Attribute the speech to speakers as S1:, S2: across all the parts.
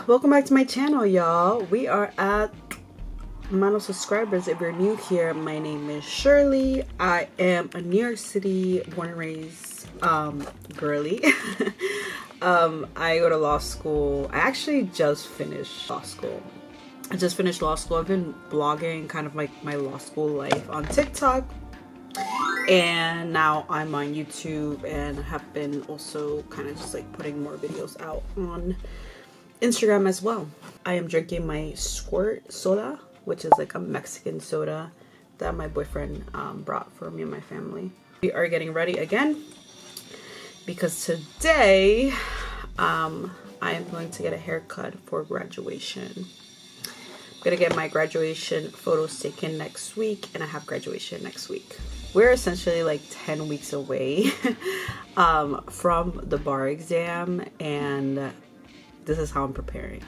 S1: Welcome back to my channel, y'all. We are at amount of subscribers. If you're new here, my name is Shirley. I am a New York City born and raised girly. I go to law school. I actually just finished law school. I've been blogging kind of like my law school life on TikTok, and now I'm on YouTube and have been also kind of just like putting more videos out on Instagram as well. I am drinking my Squirt soda, which is like a Mexican soda that my boyfriend brought for me and my family. We are getting ready again because today I am going to get a haircut for graduation. I'm gonna get my graduation photos taken next week, and I have graduation next week. We're essentially like 10 weeks away from the bar exam, and this is how I'm preparing.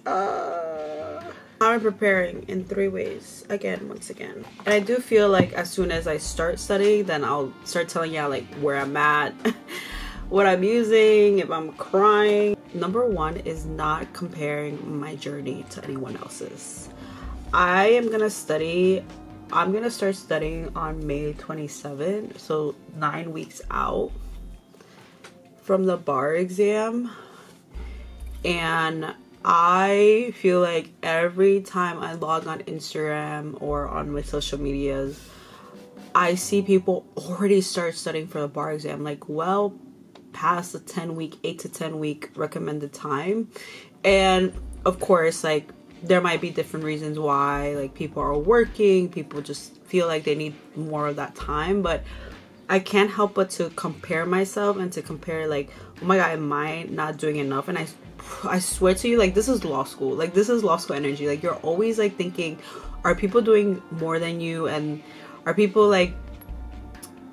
S1: I'm preparing in 3 ways, once again. And I do feel like as soon as I start studying, then I'll start telling y'all like where I'm at, what I'm using, if I'm crying. Number one is not comparing my journey to anyone else's. I'm gonna start studying on May 27th, so 9 weeks out from the bar exam. And I feel like every time I log on Instagram or on my social medias, I see people already start studying for the bar exam, like well past the 8 to 10 week recommended time. And of course, like there might be different reasons why, like people are working, people just feel like they need more of that time, but I can't help but to compare myself and to compare like, oh my god, am I not doing enough? And I swear to you, like this is law school. Like this is law school energy. Like you're always like thinking, are people doing more than you? And are people like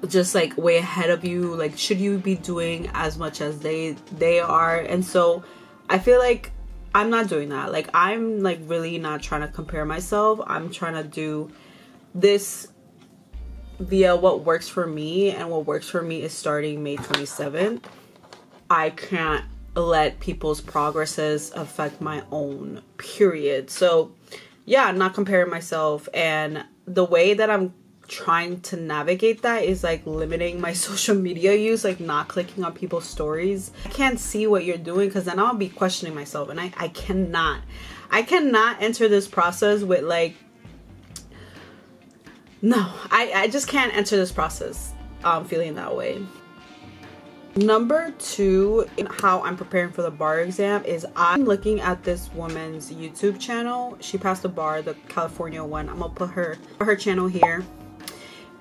S1: just like way ahead of you? Like should you be doing as much as they are? And so I feel like I'm not doing that. Like I'm like really not trying to compare myself. I'm trying to do this via what works for me, and what works for me is starting May 27th. I can't let people's progresses affect my own, period. So yeah, I'm not comparing myself, and the way that I'm trying to navigate that is like limiting my social media use, like not clicking on people's stories. I can't see what you're doing because then I'll be questioning myself, and I cannot enter this process with like, no, I just can't enter this process feeling that way. Number two, in how I'm preparing for the bar exam is I'm looking at this woman's YouTube channel. She passed the bar, the California one. I'm gonna put her channel here.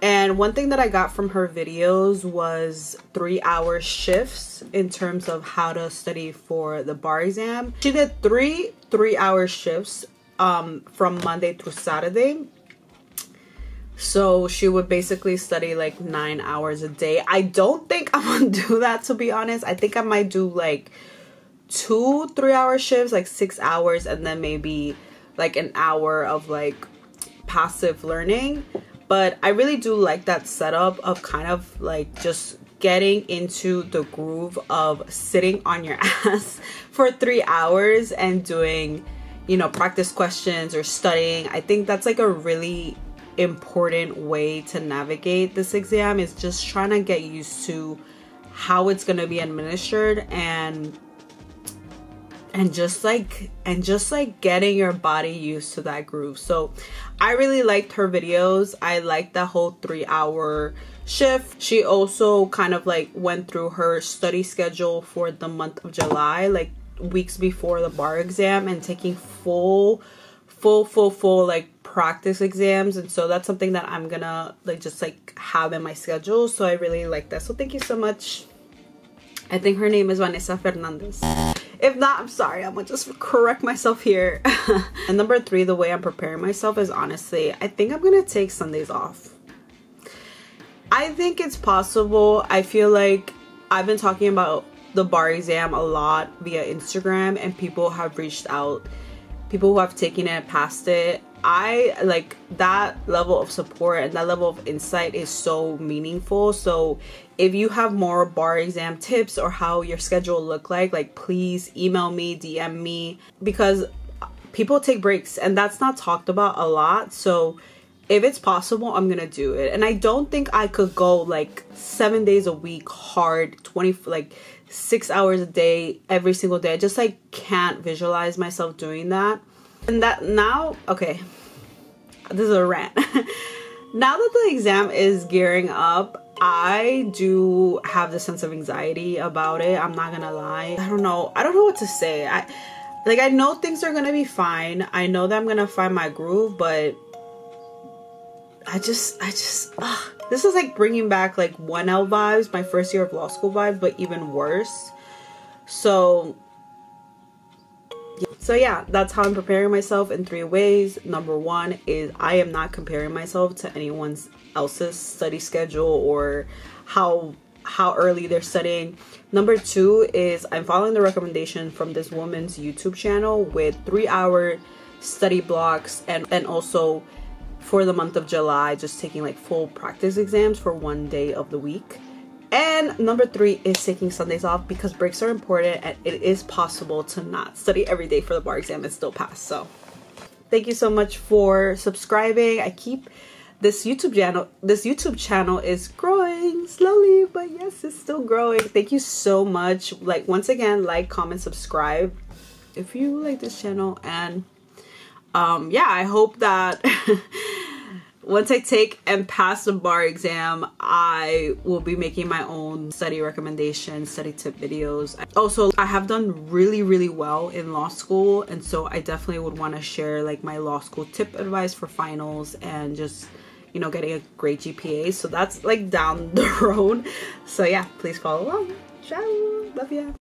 S1: And one thing that I got from her videos was 3-hour shifts in terms of how to study for the bar exam. She did three-hour shifts from Monday through Saturday. So she would basically study like 9 hours a day. I don't think I'm gonna do that, to be honest. I think I might do like 2 3-hour shifts, like 6 hours, and then maybe like an hour of like passive learning. But I really do like that setup of kind of like just getting into the groove of sitting on your ass for 3 hours and doing, you know, practice questions or studying. I think that's like a really important way to navigate this exam, is just trying to get used to how it's going to be administered, and just like getting your body used to that groove. So I really liked her videos. I liked that whole 3-hour shift. She also kind of like went through her study schedule for the month of July, like weeks before the bar exam, and taking full like practice exams. And so that's something that I'm gonna like just like have in my schedule. So I really like that. So thank you so much. I think her name is Vanessa Fernandez. If not, I'm sorry, I'm gonna just correct myself here. And number 3, the way I'm preparing myself is, honestly, I think I'm gonna take Sundays off. I think it's possible. I feel like I've been talking about the bar exam a lot via Instagram, and people have reached out people who have taken it and passed it. I like that level of support and that level of insight is so meaningful. So if you have more bar exam tips or how your schedule look like please email me, DM me, because people take breaks and that's not talked about a lot. So if it's possible, I'm gonna do it. And I don't think I could go like 7 days a week hard, 6 hours a day every single day. I just like can't visualize myself doing that. And that now, okay, this is a rant. Now that the exam is gearing up, I do have this sense of anxiety about it. I'm not gonna lie. I don't know what to say. I know things are gonna be fine. I know that I'm gonna find my groove, but this is like bringing back like 1L vibes, my first year of law school vibes, but even worse. So yeah, that's how I'm preparing myself in 3 ways. Number 1 is I am not comparing myself to anyone else's study schedule or how early they're studying. Number 2 is I'm following the recommendation from this woman's YouTube channel with 3-hour study blocks, and also for the month of July, just taking like full practice exams for 1 day of the week. And number 3 is taking Sundays off because breaks are important and it is possible to not study every day for the bar exam and still pass. So thank you so much for subscribing. This YouTube channel is growing slowly, but yes, it's still growing. Thank you so much. Like, once again, like, comment, subscribe if you like this channel. And yeah, I hope that once I take and pass the bar exam, I will be making my own study recommendations, study tip videos. Also, I have done really well in law school, and so I definitely would want to share like my law school tip advice for finals and just, you know, getting a great GPA. So that's like down the road. So yeah, please follow along. Ciao, love ya.